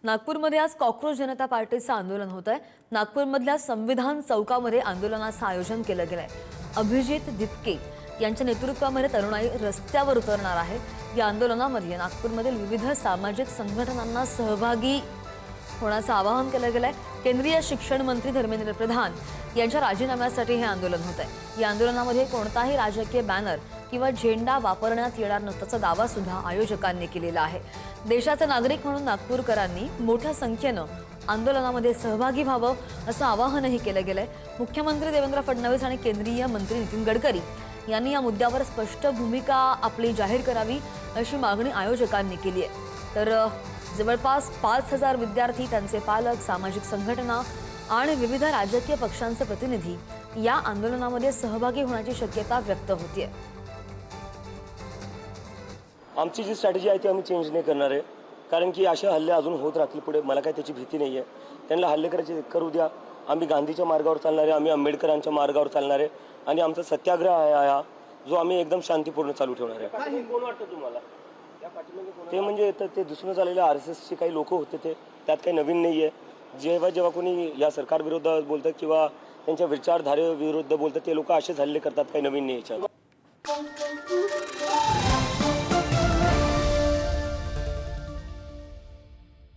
नागपूरमध्ये आज कॉक्रोच जनता पार्टीचं आंदोलन होत आहे। नागपूरमधल्या संविधान चौकामध्ये आंदोलनाचं आयोजन केलं गेलंय। अभिजित दिपके यांच्या नेतृत्वामध्ये तरुणाई रस्त्यावर उतरणार आहे। या आंदोलनामध्ये नागपूरमधील विविध सामाजिक संघटनांना सहभागी होण्याचं आवाहन केलं गेलंय। केंद्रीय शिक्षण मंत्री धर्मेंद्र प्रधान यांच्या राजीनाम्यासाठी हे आंदोलन होत आहे। या आंदोलनामध्ये कोणताही राजकीय बॅनर किंवा झेंडा वापरण्यात येणार नसल्याचा दावा सुद्धा आयोजकांनी केलेला आहे। देशाचे नागरिक म्हणून नागपूरकरांनी मोठ्या संख्येने आंदोलनामध्ये सहभागी व्हावं असं आवाहनही केलं गेलंय। मुख्यमंत्री देवेंद्र फडणवीस आणि केंद्रीय मंत्री नितीन गडकरी यांनी या मुद्द्यावर स्पष्ट भूमिका आपली जाहीर करावी अशी मागणी आयोजकांनी केली आहे। तर जवळपास 5000 विद्यार्थी, त्यांचे पालक, सामाजिक संघटना आणि विविध राजकीय पक्षांचे प्रतिनिधी या आंदोलनामध्ये सहभागी होण्याची शक्यता व्यक्त होतीये। आमची जी स्ट्रॅटेजी आहे ती आम्ही चेंज नाही करणार आहे, कारण की असे हल्ले अजून होत राहतील पुढे। मला काही त्याची भीती नाही आहे। त्यांना हल्ले करायचे करू द्या। आम्ही गांधीच्या मार्गावर चालणार आहे, आम्ही आंबेडकरांच्या मार्गावर चालणार आहे आणि आमचा सत्याग्रह आहे हा जो आम्ही एकदम शांतीपूर्ण चालू ठेवणार आहे। कोण वाटतं तुम्हाला ते म्हणजे ते दुसरं झालेले RSSचे काही लोक होते, ते त्यात काही नवीन नाही आहे। जेव्हा कोणी या सरकार विरोधात बोलतात किंवा त्यांच्या विचारधारे विरुद्ध बोलतात ते लोक असेच हल्ले करतात, काही नवीन नाही याच्यात।